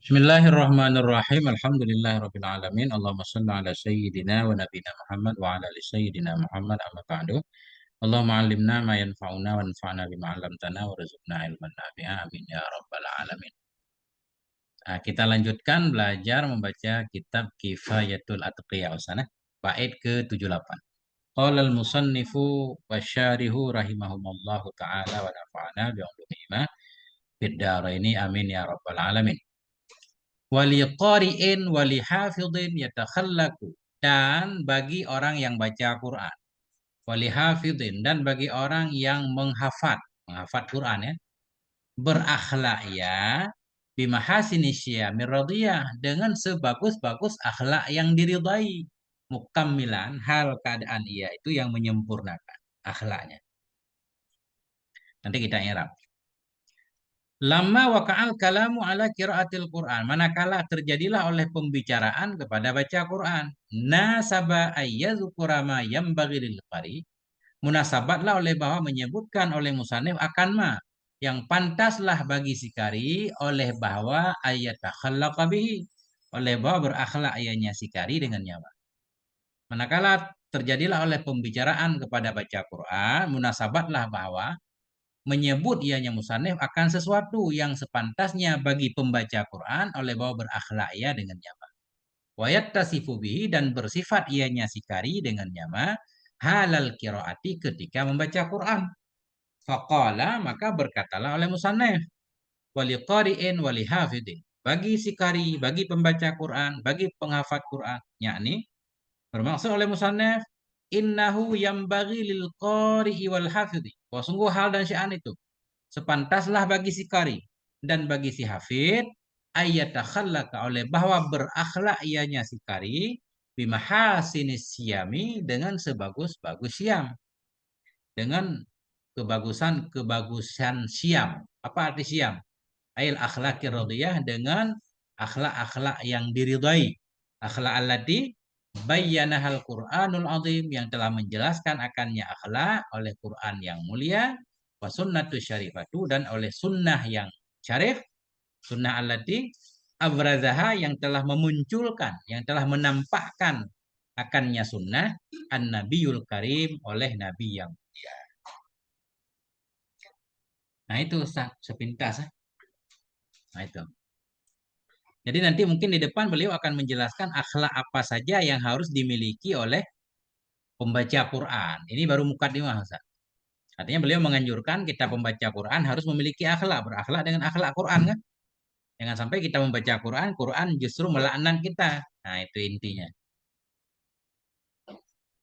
Bismillahirrahmanirrahim. Alhamdulillahirabbil alamin. Allahumma shalli ala sayyidina wa nabiyina Muhammad wa ala ali sayyidina Muhammad amma ba'du. Allahumma 'allimna ma yanfa'una wa anfa'na bima 'allamtana warzuqna ilman nafi'a. Amin ya rabbal alamin. Nah, kita lanjutkan belajar membaca kitab Kifayatul Atqiya Usana, bait ke-78. Qala al-musannifu wasyarihu rahimahumullahu taala wa nafa'ana bi 'ulumihima fid dharaini amin ya rabbal alamin. Wali qari'in wali hafidhin yatakhallaku, dan bagi orang yang baca Quran, wali hafidhin, dan bagi orang yang menghafat Quran ya, berakhlak ya, bimahasini syamir radiyah, dengan sebagus-bagus akhlak yang diridai, mukammilan, hal keadaan ia itu yang menyempurnakan akhlaknya. Nanti kita i'rab. Lama waka'al kalamu ala kiraatil Quran. Manakala terjadilah oleh pembicaraan kepada baca Quran. Nasaba ayyazukura ma yambaghi lil qari. Munasabatlah oleh bahwa menyebutkan oleh musannif akan ma yang pantaslah bagi si kari, oleh bahwa ayat takhallaqa bihi, oleh bahwa berakhlak ianya si kari dengan nyawa. Manakala terjadilah oleh pembicaraan kepada baca Quran, munasabatlah bahwa menyebut ianya musannif akan sesuatu yang sepantasnya bagi pembaca Quran, oleh bahwa berakhlak ia dengan nyama. Wayat tasifu bihi, dan bersifat ianya sikari dengan nyama, halal qiraati, ketika membaca Quran. Faqala, maka berkatalah oleh musannif, wali qari'in wali hafidin, bagi sikari, bagi pembaca Quran, bagi penghafat Quran, yakni bermaksud oleh musannif, innahu yambaghi lil qari'i wal hafidhi, bahwa sungguh hal dan sya'an itu sepantaslah bagi si kari dan bagi si hafid, ayatakhallaka, oleh bahwa berakhlak ianya si kari, bimahasinis siyami, dengan sebagus-bagus siam, dengan kebagusan siam. Apa arti siam? Ail akhlakir radiyah, dengan akhlak-akhlak yang diridai, akhlak allati bayyanahal Qur'anul azim, yang telah menjelaskan akannya akhlak oleh Quran yang mulia, wa sunnatu syarifatu, dan oleh sunnah yang syarif, sunnah allati abrazaha, yang telah memunculkan, yang telah menampakkan akannya sunnah, an-nabiyul karim, oleh nabi yang mulia. Nah itu sepintas. Nah itu. Jadi nanti mungkin di depan beliau akan menjelaskan akhlak apa saja yang harus dimiliki oleh pembaca Quran. Ini baru mukadimah, Ustaz. Artinya beliau menganjurkan kita pembaca Quran harus memiliki akhlak, berakhlak dengan akhlak Quran kan. Jangan sampai kita membaca Quran, Quran justru melaknat kita. Nah, itu intinya.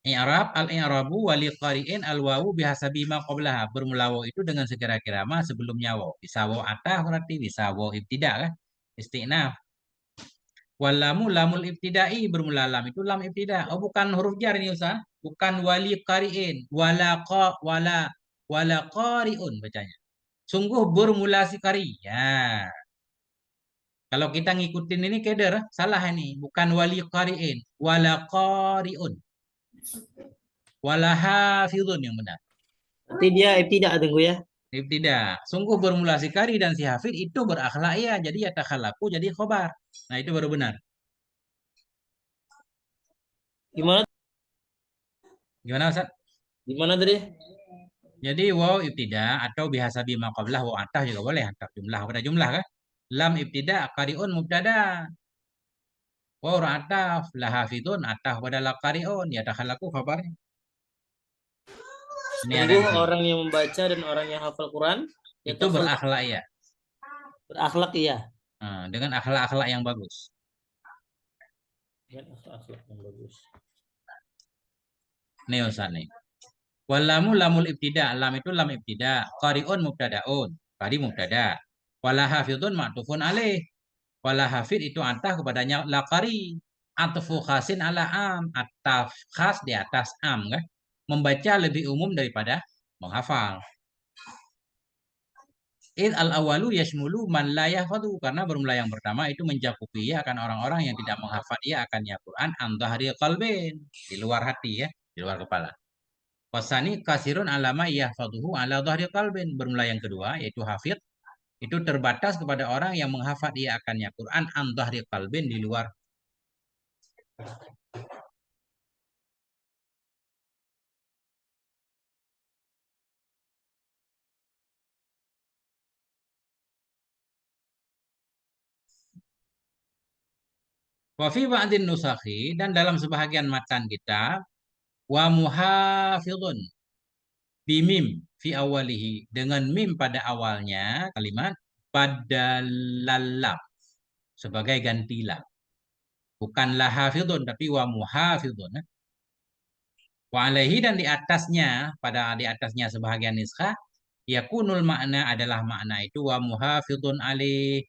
I'rab, al-i'rabu wali qari'in al-wawu bihasabi ma qablaha. Bermula waw itu dengan sekira-kira ma sebelumnya waw. Bisa waw atah berarti, bisa waw ibtida kan. Isti'naf. Walamu lamul ibtidai, bermula lam itu lam ibtida. Oh, bukan huruf jar ini Ustaz. Bukan wali qari'in, wala qari'un bacanya. Sungguh bermula si kari. Ya. Kalau kita ngikutin ini keder, salah ini. Bukan wali qari'in, wala qari'un. Wala hafidhun yang benar. Berarti dia tidak tunggu ya. Tidak. Sungguh bermula si kari dan si hafid itu berakhlak ya. Jadi ya takhalaku, jadi khobar. Nah, itu baru benar. Gimana? Gimana Ustaz? Gimana tadi? Jadi waw ibtida atau bihasa bima qablah waw atah juga boleh, ataf jumlah pada jumlah kan. Lam ibtida qari'un mubtada. Waw ataf la hafidun ataf pada la qari'un, ya takhalaku khabarnya. Ini ada Sungguh di sini. orang yang membaca dan orang yang hafal Quran ya Itu berakhlak ya. berakhlak ya. Nah, dengan akhlak-akhlak yang bagus. Dengan akhlak yang bagus. Nih Ustaz nih. Walamu lamul ibtida, lam itu lam ibtida. Qari'un mubtadaun, qari mubtada. Wala hafidun ma'tufun alaih. Wala hafid itu ataf kepadanya la qari. Atfu khasin ala am, ataf khas di atas am kan. Membaca lebih umum daripada menghafal. Id al awalu yashmulu man la yahfadu, karena bermula yang pertama itu mencakupi ya akan orang-orang yang tidak menghafal ya akannya Quran an dhahri qalbin, di luar hati ya, di luar kepala. Wasani kasirun alama yahfaduhu ala dhahri qalbin, bermula yang kedua yaitu hafid Itu terbatas kepada orang yang menghafal ia akannya Quran an dhahri qalbin, di luar. Wa fi ba'din nusakhi, dan dalam sebahagian matan kitab, wa muhafidun bimim fi awalihi, dengan mim pada awalnya kalimat, pada lam sebagai ganti lam. Bukanlah hafidun tapi wa muhafidun. Wa alaihi, dan di atasnya, di atasnya sebahagian niskhah, yakunul makna, adalah makna itu wa muhafidun alaih,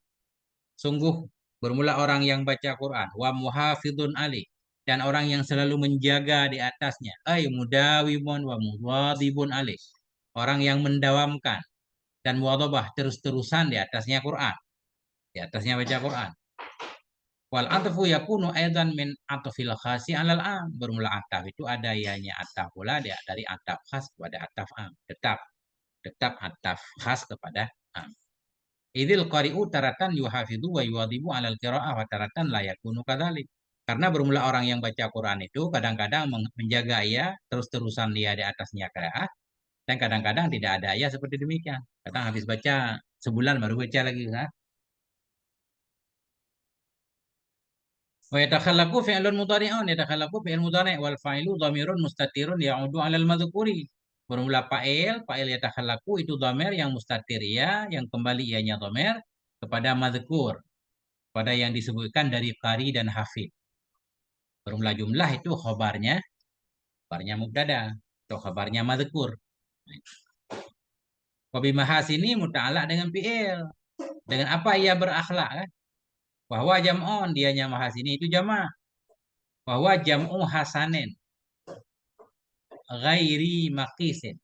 sungguh bermula orang yang baca Quran, wa muhafidun alaih, dan orang yang selalu menjaga di atasnya, ay mudawimun wa muwadibun alaih, orang yang mendawamkan dan muwadhabah, terus-terusan di atasnya Quran, di atasnya baca Quran. Wal atfu yakunu aidan min atfil khasi alal am. Bermula ataf itu ada ianya ataf pula dari ataf khas kepada ataf am. Tetap ataf khas kepada am. Idil qari'u taratan yuhafidhu wa yuwadhibu alal qira'ah wa taratan la yakunu kadzalik. Karena bermula orang yang baca Quran itu kadang-kadang menjaga ia, terus-terusan dia di atasnya qiraah, dan kadang-kadang tidak ada ia seperti demikian. Kadang habis baca sebulan baru baca lagi, kan? Wa yatakhallaku fi'lun mudhari'un, yatakhallaku fi'il mudhari' wal fa'ilu dhamirun mustatirun ya'udu 'alal madhkuri. Bermula fa'il yatakhallaku itu dhamir yang mustatir ya, yang kembali ianya dhamir kepada madhkur, pada yang disebutkan dari qari dan hafid. Bermula jumlah itu khabarnya mubtada atau khabarnya madhkur. Wa bimahasini muta'allaq dengan fi'il. Dengan apa ia berakhlak, kan? Bahwa jam'un, dianya mahasini itu jamak. Bahwa jam'u hasanin ghairi maqisin.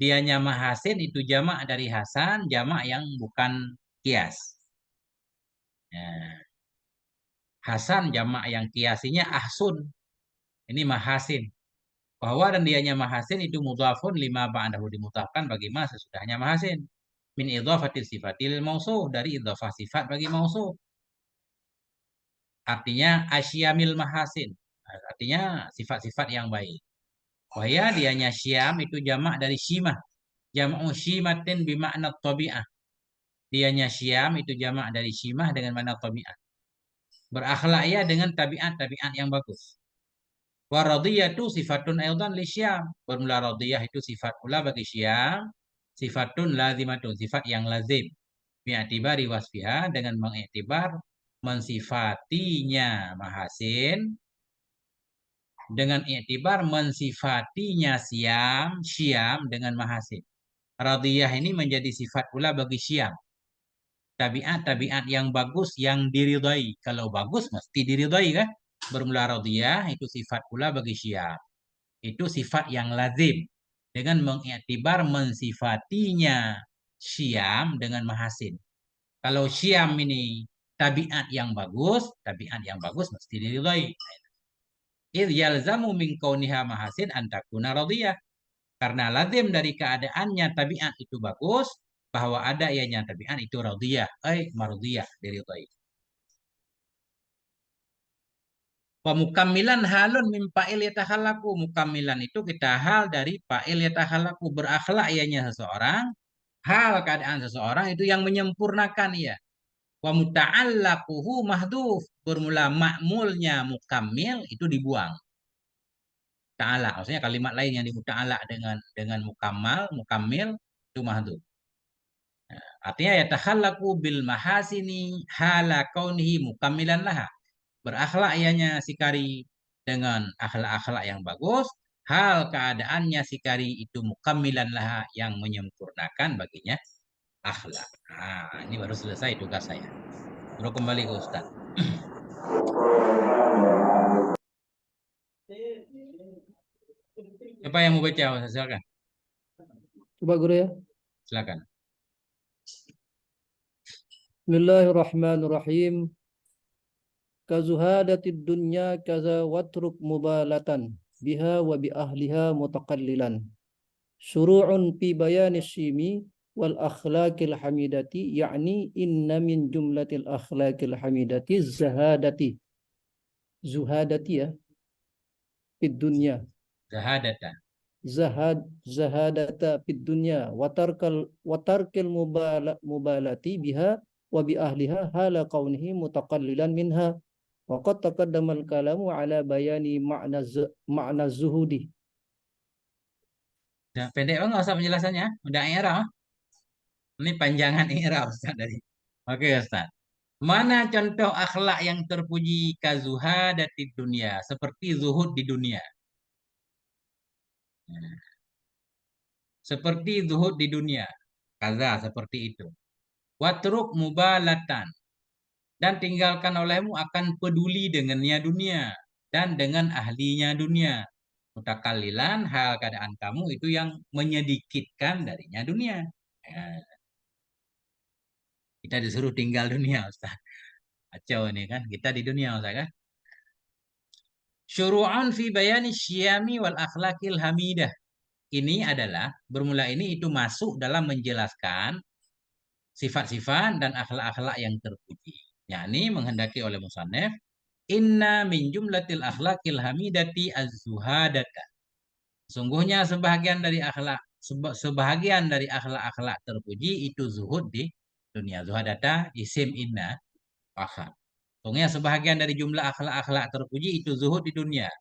Dianya mahasin itu jamak dari hasan, jamak yang bukan kias. Ya. Hasan jamak yang kiasinya ahsun. Ini mahasin. Bahwa dan dianya mahasin itu mudhafun lima ba'dahu, dimudhafkan bagi ma sesudahnya mahasin. Min idhafatil sifatil mausuf, dari idhafah sifat bagi mausuf. Artinya asyamil mahasin. Artinya sifat-sifat yang baik. Wahya dianya syam itu jamak dari syimah. Jam'u syimatin bimakna tabi'ah. Dianya syam itu jamak dari syimah dengan makna tabi'ah. Berakhlak ia dengan tabiat-tabiat yang bagus. Wa radiyatu sifatun aidan li syam. Bermula radiyah itu sifat pula bagi syam. Sifatun lazimatun, sifat yang lazim. Bi'atibari wasfiha, dengan mengiktibar mensifatinya mahasin, dengan iktibar mensifatinya syam dengan mahasin. Radiyah ini menjadi sifat pula bagi syam. Tabiat-tabiat yang bagus yang diridhai. Kalau bagus mesti diridhai, kan? Bermula radiyah itu sifat pula bagi syam. Itu sifat yang lazim dengan mengiktibar mensifatinya syam dengan mahasin. Kalau syam ini tabiat yang bagus mesti diridhai. Idh yalzamu min kauniha mahasin antakuna radiyah. Karena lazim dari keadaannya tabiat itu bagus, bahwa ada ianya tabiat itu radiyah, mardiyah, diridhai. Wa mukammilan halun min fa'il yatakhallaku. Mukammilan itu kita hal dari fa'il yatakhallaku, berakhlak ianya seseorang, hal keadaan seseorang itu yang menyempurnakan ia. Wa muta'allaquhu mahdhuf. Bermula ma'mulnya mukammil itu dibuang. Ta'ala, maksudnya kalimat lain yang dimuta'ala dengan mukammil itu mahdhuf. Artinya ya takhallaku bil mahasini hala kaunihi mukammilan laha. Berakhlak ianya si kari dengan akhlak-akhlak yang bagus, hal keadaannya si kari itu mukammilan laha, yang menyempurnakan baginya akhlak. Nah, ini baru selesai tugas saya. Baru kembali ke Ustaz. Siapa yang mau baca? Silakan. Coba guru ya. Silakan. Bismillahirrahmanirrahim. Kazuhadatid dunya kaza watruk mubalatan biha wa bi ahliha mutaqallilan. Syuru'un fi bayani syimi wal akhlaqil hamidati yakni inna min jumlatil akhlaqil hamidati zahadati zuhadati ya fid dunya Zahadata. zahadata fid dunya watarkil mubalati biha wa bi ahliha hala kaunihi mutaqallilan minha wa qad taqaddama al-kalamu ala bayani ma'na zuhudi. Udah pendek banget nggak usah penjelasannya. Udah i'rab. Ini panjangan i'rab Ustaz dari. Oke Ustaz. Mana contoh akhlak yang terpuji kazuhadati dunia, seperti zuhud di dunia. Nah, seperti zuhud di dunia. Kaza seperti itu. Watruk mubalatan, dan tinggalkan olehmu akan peduli dengannya dunia dan dengan ahlinya dunia. Mutakalilan hal keadaan kamu itu yang menyedikitkan darinya dunia. Nah, kita disuruh tinggal dunia Ustaz. Kacau ini kan, kita di dunia Ustaz kan. Syuru'an fi bayani syiyami wal akhlaqil hamidah. Ini adalah, bermula ini itu masuk dalam menjelaskan sifat-sifat dan akhlak-akhlak yang terpuji. Yakni menghendaki oleh musannif, inna min jumlatil akhlaqil hamidati az-zuhadata. Sungguhnya sebahagian dari akhlak-akhlak terpuji itu zuhud di dunia. Zuhadata isim inna akhar. Sungguhnya sebahagian dari jumlah akhlak-akhlak terpuji itu zuhud di dunia.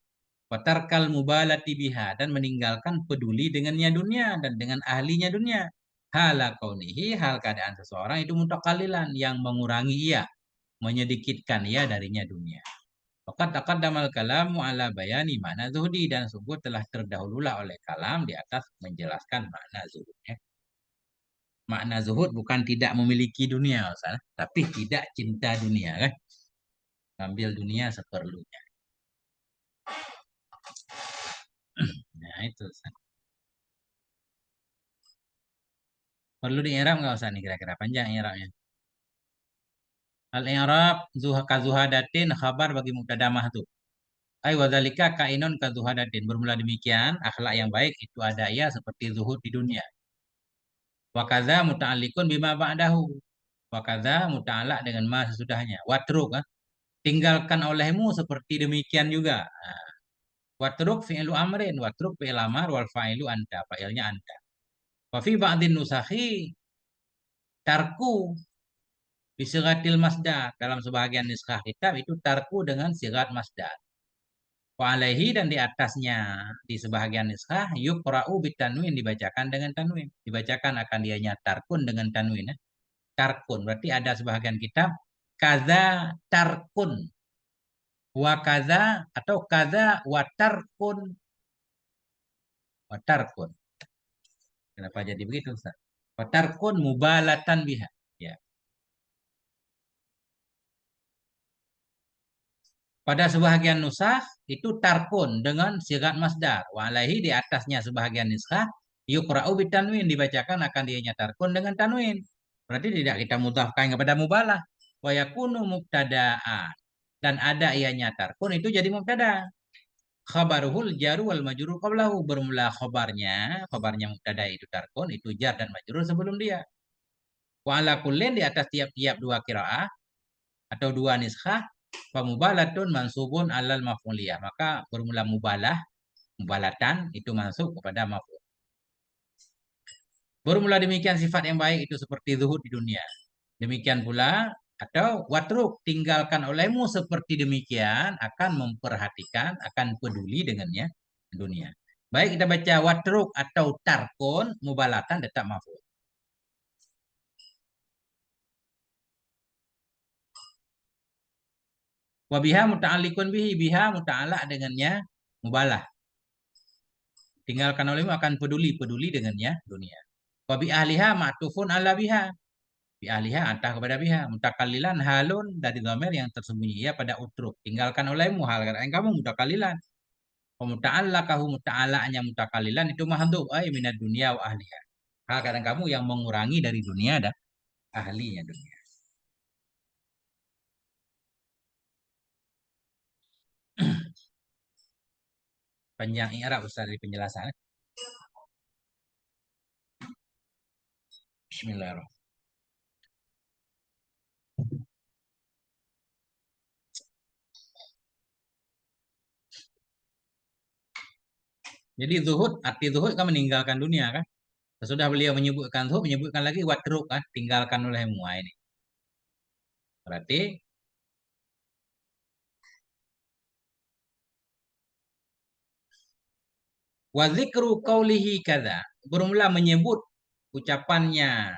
Watarkal mubalati biha, dan meninggalkan peduli dengannya dunia dan dengan ahlinya dunia. Hala kaunihi, hal keadaan seseorang itu mutakalilan yang mengurangi ia, menyedikitkan ia darinya dunia. Fakat taqaddamal kalamu ala bayani makna zuhdi, dan sungguh telah terdahululah oleh kalam di atas menjelaskan makna zuhudnya. Makna zuhud bukan tidak memiliki dunia, Ustaz, tapi tidak cinta dunia kan. Ambil dunia seperlunya. Nah itu Ustaz. Perlu di-i'rab nggak usah nih kira-kira panjang i'rabnya. Al-i'rab kazuhadatin khabar bagi mubtada mahdhuf. Ai wadzalika kainun kazuhadatin. Bermula demikian, akhlak yang baik itu ada ya seperti zuhud di dunia. Wa kadza muta'alliqun bima ba'dahu. Wa kadza muta'allaq dengan ma sesudahnya. Watruk, tinggalkan olehmu seperti demikian juga. Nah, watruk fi'lu amrin, watruk fi'il amar wal fa'ilu anta, fa'ilnya anta. Wa fi ba'din nusakhi tarku bisiratil masdar. Dalam sebahagian naskah kitab itu tarku dengan sirat masdar. Wa alaihi, dan di atasnya di sebahagian naskah yuqra'u bitanwin, dibacakan dengan tanwin. Dibacakan akan dianya tarkun dengan tanwin. Tarkun berarti ada sebahagian kitab kaza tarkun wa kaza atau kaza wa tarkun. Kenapa jadi begitu Ustaz? Wa tarkun mubalatan biha. Ya. Pada sebahagian nusakh itu tarkun dengan sigat masdar. Wa alaihi, di atasnya sebahagian nuskah yuqra'u bitanwin, dibacakan akan dianya tarkun dengan tanwin. Berarti tidak kita mudhafkan kepada mubalah. Wa yakunu mubtada'an, dan ada ianya tarkun itu jadi mubtada. Khabaruhul jaru wal majrur qablahu, bermula khabarnya mubtada itu tarkun, itu jar dan majrur sebelum dia. Wa ala kullin, di atas tiap-tiap dua qiraah atau dua niskhah, mubalatun mansubun alal maf'uliyah, maka bermula mubalatan itu masuk kepada maf'ul. Bermula demikian sifat yang baik itu seperti zuhud di dunia. Demikian pula atau watruk, tinggalkan olehmu seperti demikian, akan memperhatikan, akan peduli dengannya dunia. Baik kita baca watruk atau tarkun, mubalatan tetap maf'ul. Wabiha muta'alliqun bihi, biha muta'allaq dengannya mubalah. Tinggalkan olehmu akan peduli dengannya dunia. Wabi ahliha ma'tufun ala biha. Bi ahliha antah kepada biha. Mutakalilan halun dari dhamir yang tersembunyi ya pada utruk. Tinggalkan olehmu hal keadaan kamu mutakalilan. Muta'allaqahu, muta'allaqnya mutakalilan itu mahdhuf ay minad dunia wa ahliha. Hal keadaan kamu yang mengurangi dari dunia dan ahlinya dunia. Panjang i'rab Ustaz dari penjelasan. Bismillahirrahmanirrahim. Jadi zuhud, arti zuhud kan meninggalkan dunia kan. Sesudah beliau menyebutkan zuhud, menyebutkan lagi watruk kan, tinggalkan olehmu. Ini. Berarti wa dzikru qaulihi kadza. Bermula menyebut ucapannya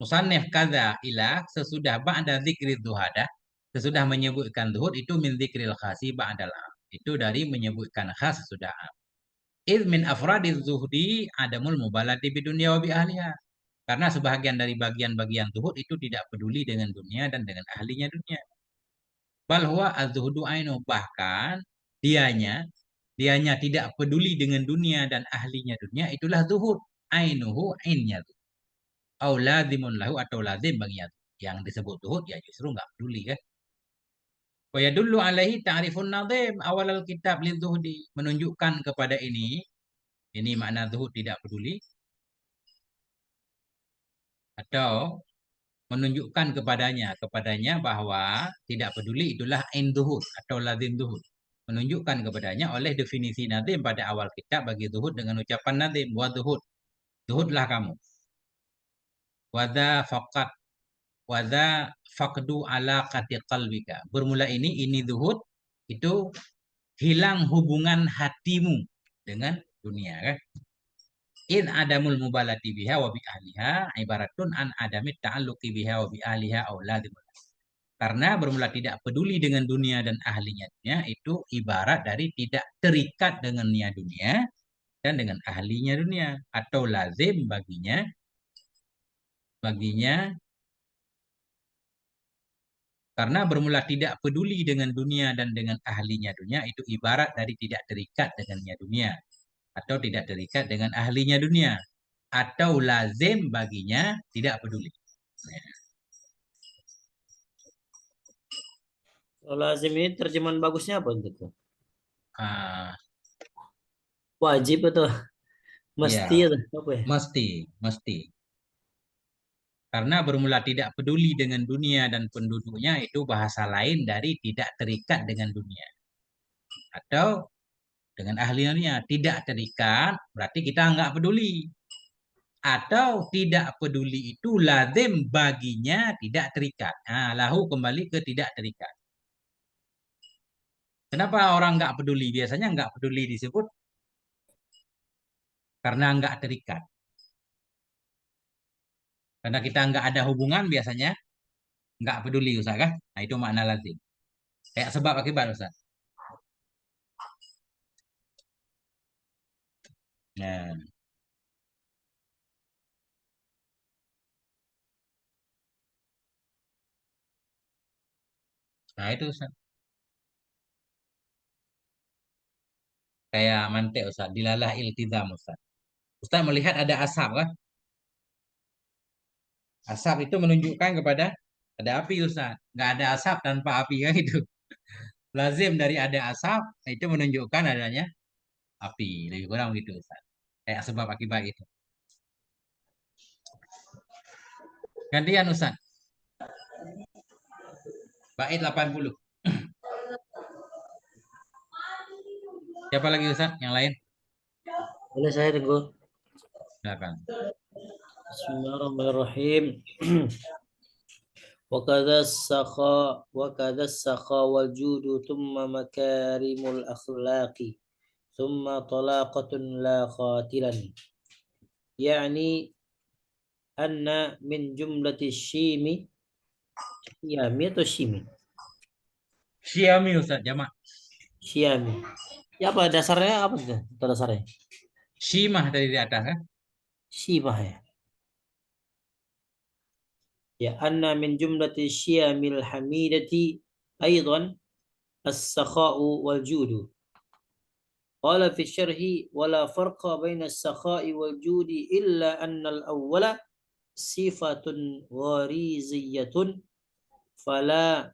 musannif kadza ila sesudah ba'da dzikri zuhada. Sesudah menyebutkan zuhud itu min dzikril khasi ba'dal am. Itu dari menyebutkan khas sesudah am. Id min afradiz zuhdi adamul mubalati bidunya wa bi ahliha. Karena sebahagian dari bagian-bagian zuhud itu tidak peduli dengan dunia dan dengan ahlinya dunia. Bal huwa az-zuhdu ainu, bahkan dianya tidak peduli dengan dunia dan ahlinya dunia, itulah zuhud. Ainuhu ainnya. Au lazimun lahu, atau lazim baginya. Yang disebut zuhud ya justru nggak peduli kan. Wa yadullu alaihi ta'rifun nazim awalal kitab lidzuhdi, menunjukkan kepada ini makna zuhud tidak peduli, atau menunjukkan kepadanya bahwa tidak peduli itulah ain zuhud atau lazim zuhud. Menunjukkan kepadanya oleh definisi nazim pada awal kitab bagi zuhud dengan ucapan nazim wa zuhud. Zuhudlah kamu. Wadza faqat wadza faqdu alaqati qalbika. Bermula ini zuhud itu hilang hubungan hatimu dengan dunia kan. In adamul mubalati biha wa bi ahliha ibaratun an adamit ta'alluqi biha wa bi ahliha aw lazim. Karena bermula tidak peduli dengan dunia dan ahlinya itu ibarat dari tidak terikat dengannya dunia dan dengan ahlinya dunia, atau lazim baginya karena bermula tidak peduli dengan dunia dan dengan ahlinya dunia itu ibarat dari tidak terikat dengannya dunia atau tidak terikat dengan ahlinya dunia, atau lazim baginya tidak peduli. Kalau lazim ini terjemahan bagusnya apa untuk? Ah, Wajib atau mesti ya, atau apa ya? mesti. Karena bermula tidak peduli dengan dunia dan penduduknya itu bahasa lain dari tidak terikat dengan dunia. Atau dengan ahlinya tidak terikat berarti kita nggak peduli. Atau tidak peduli itu lazim baginya tidak terikat. Nah, lahu kembali ke tidak terikat. Kenapa orang nggak peduli? Biasanya nggak peduli disebut karena nggak terikat. Karena kita nggak ada hubungan biasanya nggak peduli Ustaz kan? Nah itu makna lazim. Kayak sebab akibat Ustaz. Nah, nah itu Ustaz. Kayak mantek Ustaz. Dilalah iltizam Ustaz. Ustaz melihat ada asap kan? Asap itu menunjukkan kepada ada api Ustaz. Nggak ada asap tanpa api kan itu. Lazim dari ada asap itu menunjukkan adanya api. Lebih kurang gitu Ustaz. Kayak sebab akibat itu. Gantian Ustaz. Bait 80. Siapa lagi Ustaz? Yang lain? Boleh saya tunggu. Silakan. Bismillahirrahmanirrahim. وكذا السخاء والجود ثم مكارم الأخلاق ثم طلاقة لا خاتلا يعني أن من جملة الشيم شيامي atau shimi? Xiaomi Ustaz, jamak. Shiami. Ya apa dasarnya apa itu? Dasarnya? Shimah dari di atas kan? Shimah ya. Ya anna min jumlati syiyamil hamidati aidan as-sakha'u wal judu. Qala fi syarhi wala farqa baina as-sakha'i wal judi illa anna al-awwala sifatun ghariziyatun fala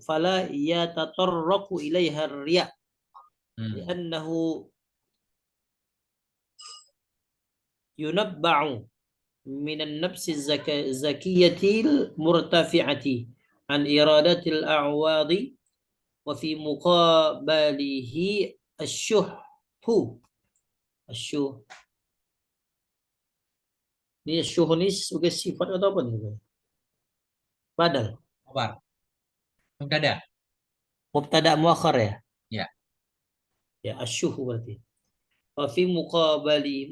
fala yatatarraqu ilaiha ar-riya li'annahu yunabba'u minan nafsi zakiyatil murtafi'ati an iradatil a'wadi wa fi muqabalihi asyuhu. Asyuh. Ini asyuh ini sebagai sifat atau apa nih? Badal. Khabar. Mubtada. Mubtada muakhar ya? Ya. Ya, asyuh berarti. Wa fi muqabilihi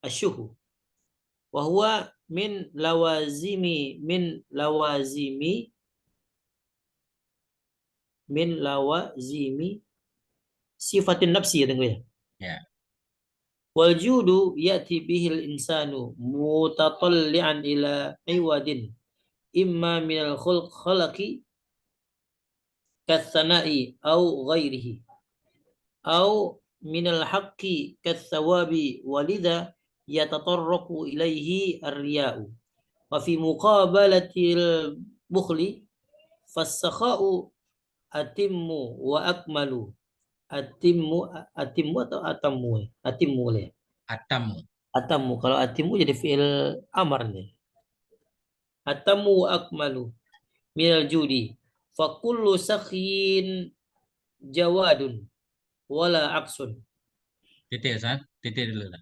asyuh. Wa huwa min lawazimi sifatin nafsi ya tengok ya. Ya. Wal judu ya'ti bihil insanu mutatalli'an ila iwadin imma minal khalqi katsana'i au ghairihi au minal haqqi katsawabi walidha yatatarraqu ilaihi ar-riya'u wa fi muqabalatil bukhli fasakha'u atimmu wa akmalu. Atimmu atau atammu? Atimmu boleh. Atamu. Atammu. Kalau atimmu jadi fi'il amar nih. Atammu wa akmalu minal judi. Fakullu sakhin jawadun wala aksun. Titik, Ustaz. Titik dulu.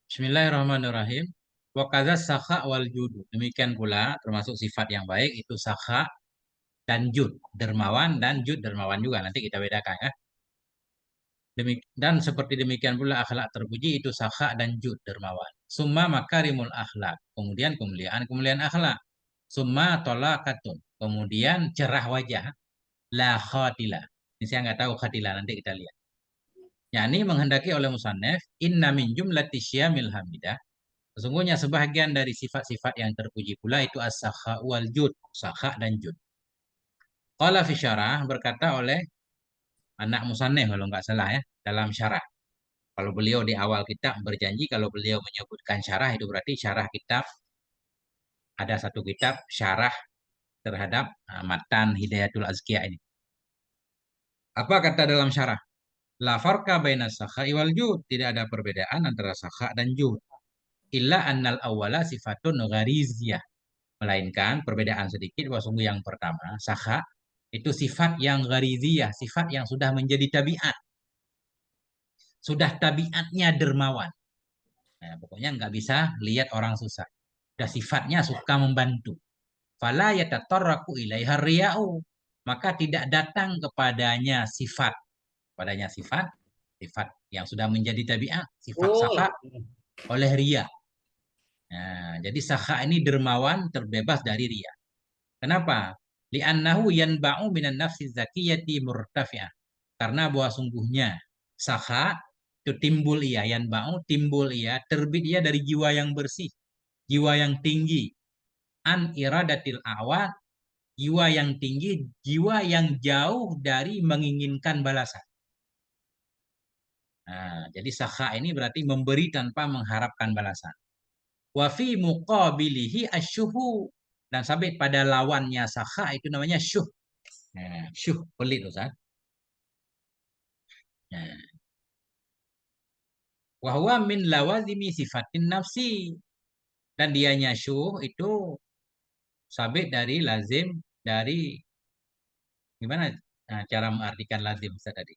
Bismillahirrahmanirrahim. Wa kadza sakha wal judu. Demikian pula termasuk sifat yang baik itu sakha dan jud, dermawan dan jud dermawan juga, nanti kita bedakan ya. Dan seperti demikian pula akhlak terpuji itu sakha dan jud dermawan. Summa makarimul akhlak, kemudian kemuliaan akhlak. Summa tolakatun, kemudian cerah wajah. La khatilah. Ini saya nggak tahu khatilah, nanti kita lihat. Yani menghendaki oleh musannaf inna min jumlati syamil hamidah. Sesungguhnya sebahagian dari sifat-sifat yang terpuji pula itu as-sakha wal jud, sakha dan jud. Qala fi syarah, berkata oleh anak musannaf kalau nggak salah ya, dalam syarah. Kalau beliau di awal kitab berjanji kalau beliau menyebutkan syarah itu berarti syarah kitab, ada satu kitab syarah terhadap matan Hidayatul Azkiya ini. Apa kata dalam syarah? La farqa baina sakha'i wal jud, tidak ada perbedaan antara sakha dan jud. Illa annal awwala sifatun ghariziyah, melainkan perbedaan sedikit bahwa sungguh yang pertama sakha itu sifat yang ghariziyah, sifat yang sudah menjadi tabiat. Sudah tabiatnya dermawan. Nah, pokoknya nggak bisa lihat orang susah. Sudah sifatnya suka membantu. Fala yatatarraku ilaiha riya'u, maka tidak datang kepadanya sifat. Padanya sifat yang sudah menjadi tabiat, sifat sakha oleh ria. Nah, jadi sakha ini dermawan terbebas dari ria. Kenapa? Li'annahu yanba'u minan nafsi zakiyati murtafi'ah. Karena bahwa sungguhnya sakha itu timbul ia, yanba'u timbul ia, terbit ia dari jiwa yang bersih, jiwa yang tinggi. An iradatil awad, jiwa yang tinggi, jiwa yang jauh dari menginginkan balasan. Nah, jadi sakha ini berarti memberi tanpa mengharapkan balasan. Wa fi muqabilihi asyuhu, dan sampai pada lawannya sakha itu namanya syuh. Nah, syuh pelit Ustaz. Nah, wa huwa min lawazimi sifatin nafsi, dan dianya syuh itu sabit dari lazim dari gimana cara mengartikan lazim Ustaz tadi.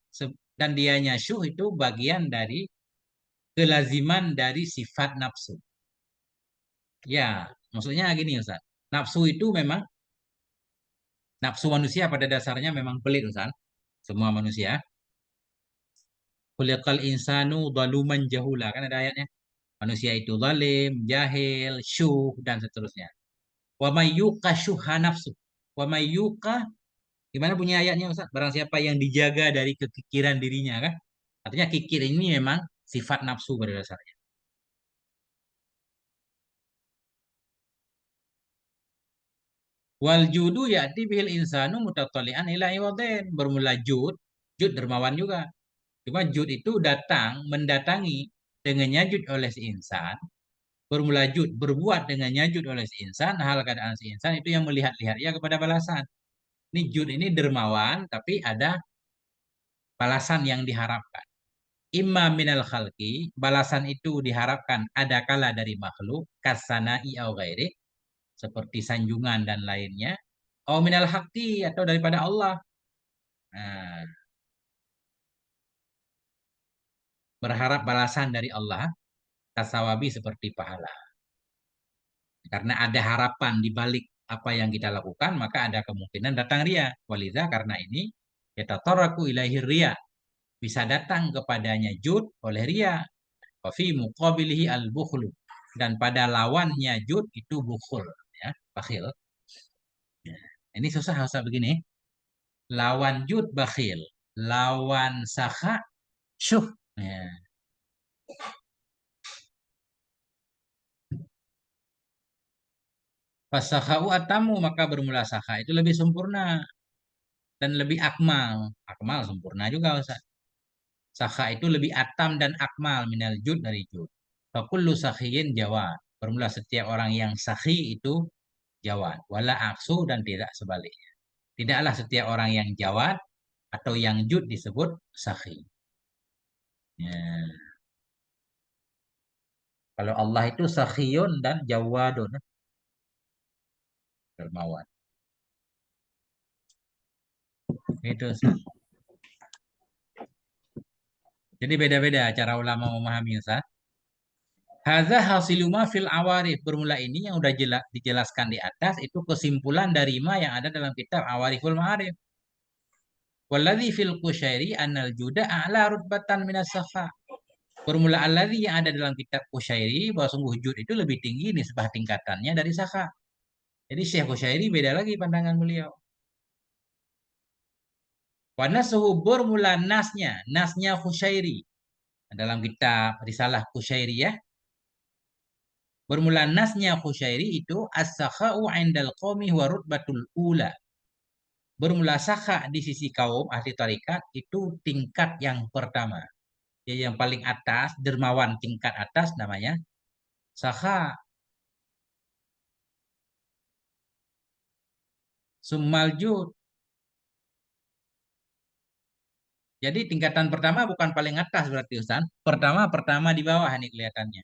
Dan dianya syuh itu bagian dari kelaziman dari sifat nafsu. Ya, maksudnya gini Ustaz. Nafsu itu memang, nafsu manusia pada dasarnya memang pelit Ustaz. Semua manusia. Khuliqal insanu zaluman jahula. Kan ada ayatnya. Manusia itu zalim, jahil, syuh, dan seterusnya. Wa may yuqa syuha nafsu. Wa may yuqa, gimana punya ayatnya Ustaz? Barang siapa yang dijaga dari kekikiran dirinya kan? Artinya kikir ini memang sifat nafsu pada dasarnya. Wal judu ya'ti bihil insanu mutatali'an ila iwadin. Bermula jud dermawan juga. Cuma jud itu mendatangi dengannya jud oleh si insan. Bermula jud, berbuat dengannya jud oleh si insan. Hal keadaan si insan itu yang melihat-lihat ia kepada balasan. Ini jud ini dermawan, tapi ada balasan yang diharapkan. Imma minal khalqi, balasan itu diharapkan ada kala dari makhluk, kasana'i au ghairi, seperti sanjungan dan lainnya, au minal haqqi, atau daripada Allah. Nah, berharap balasan dari Allah, kasawabi seperti pahala. Karena ada harapan di balik apa yang kita lakukan, maka ada kemungkinan datang ria. Walidha, karena ini, yatatarraku ilaihi ria. Bisa datang kepadanya jud oleh ria. Wa fi muqabilihi al-bukhlu. Dan pada lawannya jud itu bukhul. Ya, bakhil. Ya, ini susah begini. Lawan jud bakhil. Lawan sakha syuh. Ya. Fasakhau atamu, maka bermula sakha itu lebih sempurna dan lebih akmal. Akmal sempurna juga Ustaz. Sakha itu lebih atam dan akmal minal jud dari jud. Fakullu sakhiyin jawad. Bermula setiap orang yang sakhi itu jawad. Wala aksu, dan tidak sebaliknya. Tidaklah setiap orang yang jawad atau yang jud disebut sakhi. Ya. Kalau Allah itu sakhiyun dan jawadun. Dermawan. Itu. Jadi beda-beda cara ulama memahami Ustaz. Hadza hasiluma fil awarif. Bermula ini yang udah dijelaskan di atas itu kesimpulan dari ma yang ada dalam kitab Awariful Ma'arif. Walladzi fil Qusyairi annal juda a'la rutbatan minas sakha. Bermula alladzi yang ada dalam kitab Qusyairi bahwa sungguh jud itu lebih tinggi nisbah tingkatannya dari sakha. Jadi Syekh Qusyairi beda lagi pandangan beliau. Wa nasuhu, bermula nasnya Qusyairi dalam kitab Risalah Qusyairi ya. Bermula nasnya Qusyairi itu as-sakha'u 'indal qaumi wa rutbatul ula. Bermula sakha di sisi kaum ahli tarikat itu tingkat yang pertama. Ya, yang paling atas, dermawan tingkat atas namanya sakha. Summal jud. Jadi tingkatan pertama bukan paling atas berarti Ustaz. Pertama di bawah ini kelihatannya.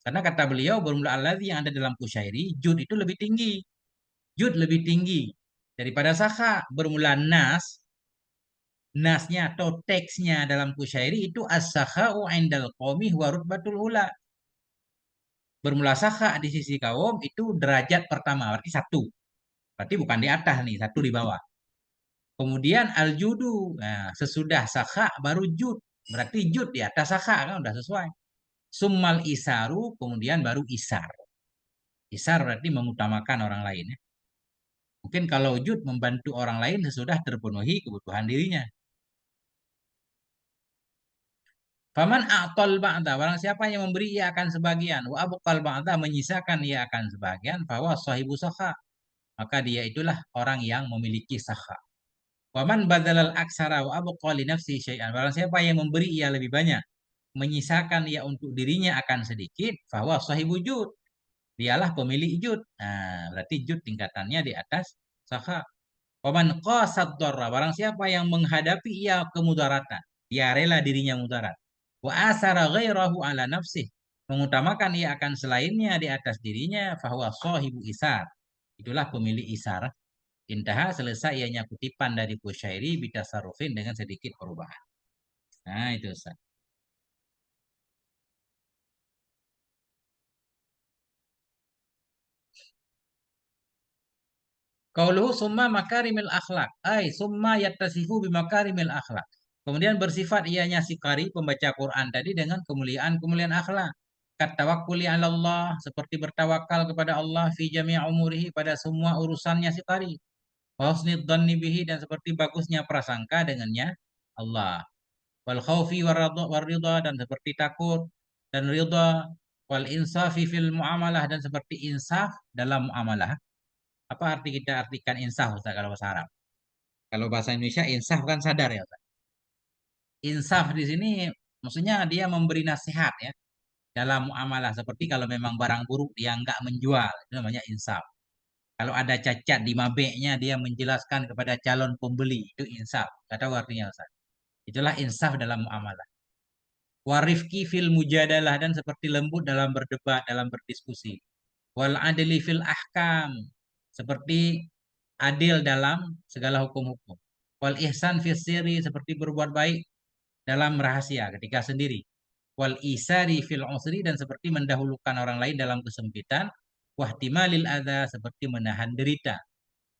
Karena kata beliau bermula alladzi yang ada dalam Qusyairi, jud itu lebih tinggi. Jud lebih tinggi daripada sakha. Bermula nasnya atau teksnya dalam Qusyairi itu as-sakha'u 'indal qaumi wa rutbatul ula. Bermula sakha di sisi kaum itu derajat pertama, berarti satu. Berarti bukan di atas nih, satu di bawah. Kemudian al-judu, nah, sesudah sakha baru jud. Berarti jud di atas sakha kan udah sesuai. Summal isaru, kemudian baru isar. Isar berarti mengutamakan orang lain ya. Mungkin kalau jud membantu orang lain sesudah terpenuhi kebutuhan dirinya. Faman a'tal ba'da, barang siapa yang memberi ia akan sebagian, wa abqal ba'da, menyisakan ia akan sebagian, bahwa sahibu sakha, maka dia itulah orang yang memiliki sakha. Waman badalal aksara wa abqa li nafsi syai'an, barang siapa yang memberi ia lebih banyak, menyisakan ia untuk dirinya akan sedikit, bahwa sahibu jud, dialah pemilik jud. Nah, berarti jud tingkatannya di atas sakha. Waman qasad darra, barang siapa yang menghadapi ia kemudaratan, dia rela dirinya mudarat. Wa asara ghairahu ala nafsih, mengutamakan ia akan selainnya di atas dirinya, fahuwa sahibu isar, itulah pemilik isar. Intaha, selesai ianya kutipan dari Qusyairi bitasarrufin, dengan sedikit perubahan. Nah itu Ustaz. Qauluhu summa makarimil akhlak, ay summa yattasifu bimakarimil akhlak. Kemudian bersifat ianya si qari pembaca Quran tadi dengan kemuliaan-kemuliaan akhlak. Kat tawakkuli 'ala Allah, seperti bertawakal kepada Allah fi jami' umurihi, pada semua urusannya si qari. Wa husnid dhanni bihi, dan seperti bagusnya prasangka dengannya Allah. Wal khaufi war ridha, dan seperti takut dan ridha. Wal insafi fil muamalah, dan seperti insaf dalam muamalah. Apa arti kita artikan insaf Ustaz kalau bahasa Arab? Kalau bahasa Indonesia insaf kan sadar ya Ustaz. Insaf di sini maksudnya dia memberi nasihat ya dalam muamalah, seperti kalau memang barang buruk dia nggak menjual, itu namanya insaf. Kalau ada cacat di mabeknya dia menjelaskan kepada calon pembeli, itu insaf. Gak tahu artinya Ustaz. Itulah insaf dalam muamalah. Warifki fil mujadalah, dan seperti lembut dalam berdebat, dalam berdiskusi. Wal adli fil ahkam, seperti adil dalam segala hukum-hukum. Wal ihsan fil siri, seperti berbuat baik dalam rahasia ketika sendiri. Wal isari fil usri, dan seperti mendahulukan orang lain dalam kesempitan. Wahtimalil adza, seperti menahan derita.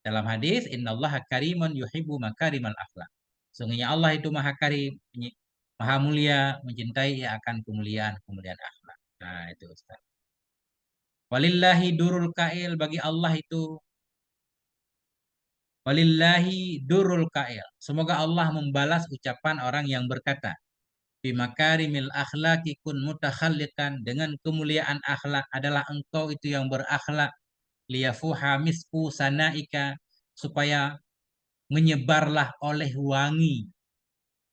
Dalam hadis, innallaha karimun yuhibbu makarimal akhlak. Sungguhnya Allah itu maha karim, maha mulia, mencintai akan kemuliaan akhlak. Nah, itu Ustaz. Walillahi durul kail, bagi Allah itu walillahi durul kail. Semoga Allah membalas ucapan orang yang berkata, bimakarimil akhlaki kun mutakhalliqan, dengan kemuliaan akhlak adalah engkau itu yang berakhlak, liyafuha misku sanaika, supaya menyebarlah oleh wangi,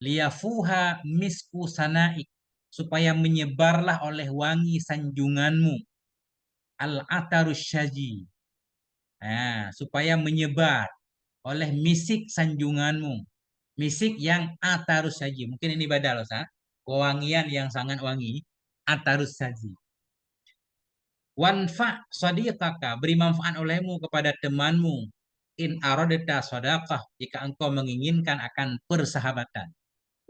liyafuha misku sanaik, supaya menyebarlah oleh wangi sanjunganmu, al-atarus syaji, nah, supaya menyebar oleh misik sanjunganmu, misik yang atarus syaji, mungkin ini badal Ustaz, wewangian yang sangat wangi, atarus syaji. Wanfa sadiqaka, beri manfaat olehmu kepada temanmu, in aradta sadaqah, jika engkau menginginkan akan persahabatan.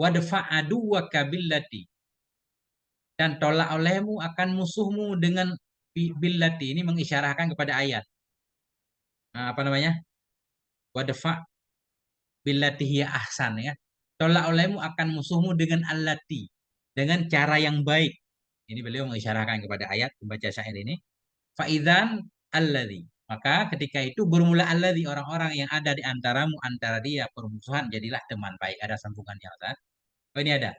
Wadfa aduwaka billati, dan tolak olehmu akan musuhmu dengan billati, ini mengisyarahkan kepada ayat. Nah, apa namanya? Wadfa billati hiya ahsan, ya. Tolak olehmu akan musuhmu dengan allati, dengan cara yang baik. Ini beliau mengisyarahkan kepada ayat pembaca syair ini. Faidzan alladzi, maka ketika itu bermula alladzi, orang-orang yang ada di antaramu, antara dia permusuhan, jadilah teman baik. Ada sambungannya Ustaz. Oh, ini ada.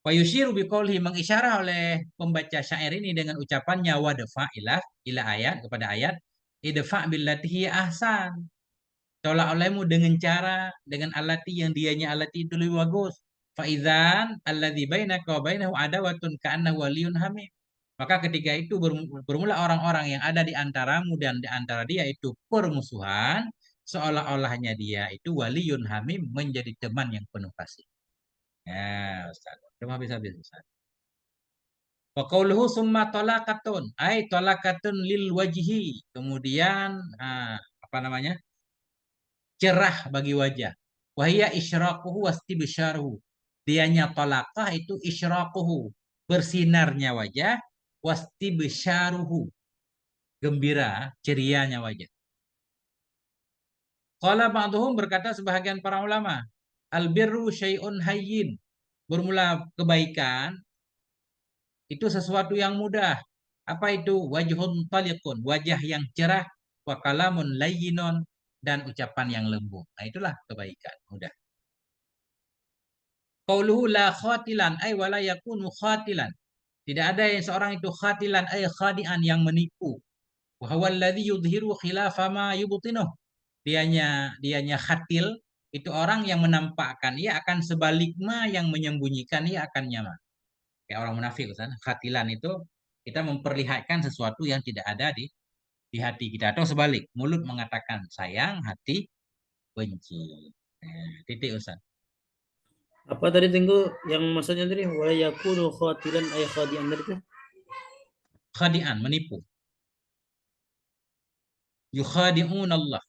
Wa yushiru biqaulihi, mengisyarah oleh pembaca syair ini dengan ucapannya wadfa ila ayat, kepada ayat, idfa billati hiya ahsan. Tolak olehmu dengan cara, dengan alati yang dianya alati itu lebih bagus. Faidzan alladzi bainaka wa bainahu adawatun ka'annahu waliyun hamim. Maka ketika itu bermula orang-orang yang ada di antaramu dan di antara dia itu permusuhan, seolah-olahnya dia itu waliyun hamim, menjadi teman yang penuh kasih. Ya, Ustaz. Cuma habis-habis Ustaz. Wa qauluhu summa talaqatun, ai talaqatun lil wajhi. Kemudian apa namanya? Cerah bagi wajah. Wa hiya isyraquhu wastibsyaruhu. Dianya talaqah itu isyraquhu, bersinarnya wajah, wastibsyaruhu, gembira, cerianya wajah. Qala ba'dhum, berkata sebahagian para ulama, albirru syai'un hayyin. Bermula kebaikan itu sesuatu yang mudah. Apa itu? Wajhun taliqun, wajah yang cerah, wa kalamun layyinun, dan ucapan yang lembut. Nah, itulah kebaikan, mudah. Qauluhu la khatilan ay wala yakunu khatilan. Tidak ada yang seorang itu khatilan ay khadian, yang menipu. Wa huwa alladhi yudhiru khilafa ma yubtinuh. Dianya khatil, itu orang yang menampakkan ia akan sebalik ma yang menyembunyikan ia akan nyaman. Kayak orang munafik kan. Khatilan itu kita memperlihatkan sesuatu yang tidak ada di hati kita, atau sebalik, mulut mengatakan sayang, hati benci. Titik Ustaz. Apa tadi tunggu yang maksudnya tadi? Wala yakunu khatilan ay khadian tadi tuh. Khadian, menipu. Yukhadi'un Allah.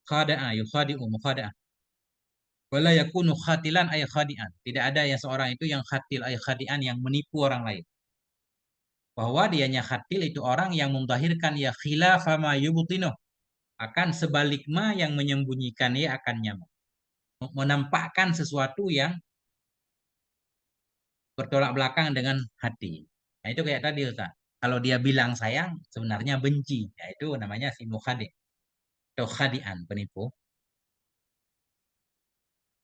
Khada'a, yukhadi'u, mukhada'a. Wala yakunu khatilan ay khadian. Tidak ada yang seorang itu yang khatil ay khadian, yang menipu orang lain. Bahwa dianya khatil itu orang yang memzahirkan ya khilafa ma yubtinuh, akan sebalik ma yang menyembunyikan ia akan nyaman. Menampakkan sesuatu yang bertolak belakang dengan hati. Nah, itu kayak tadi Ustaz. Kalau dia bilang sayang, sebenarnya benci. Ya, itu namanya si mukhadi. Atau khadian, penipu.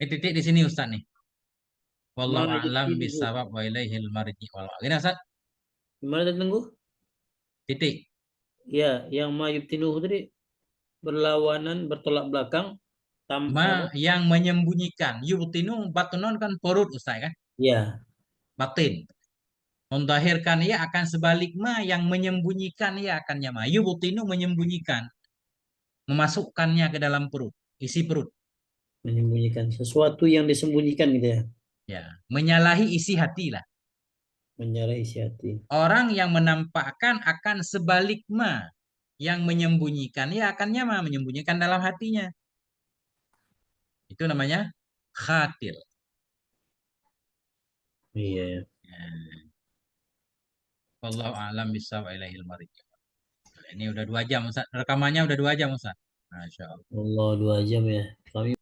Ini titik di sini Ustaz nih. Wallahu Mana a'lam jadi itu? bisawab wa ilaihil marji wal. Gini Ustaz, Gimana tadi tunggu? titik. Ya, yang mayubtinuh tadi berlawanan, bertolak belakang, apa? Yang menyembunyikan. Yubtinu batunon kan perut Ustaz kan? Ya, Batin. Mendahirkan ia akan sebalik ma yang menyembunyikan ia akan nyama. Yubtinu menyembunyikan. Memasukkannya ke dalam perut. Isi perut. Menyembunyikan sesuatu yang disembunyikan gitu ya. Ya, menyalahi isi hati lah. Menyalahi isi hati. Orang yang menampakkan akan sebaliknya, yang menyembunyikan ya akannya mah menyembunyikan dalam hatinya. Itu namanya khatil. Iya. Ya. Ya. Wallahu a'lam bishawab, ilaihil marji'un. Ini udah 2 jam Ustaz. Rekamannya udah 2 jam Ustaz. Masya Allah. Allah 2 jam ya. Kami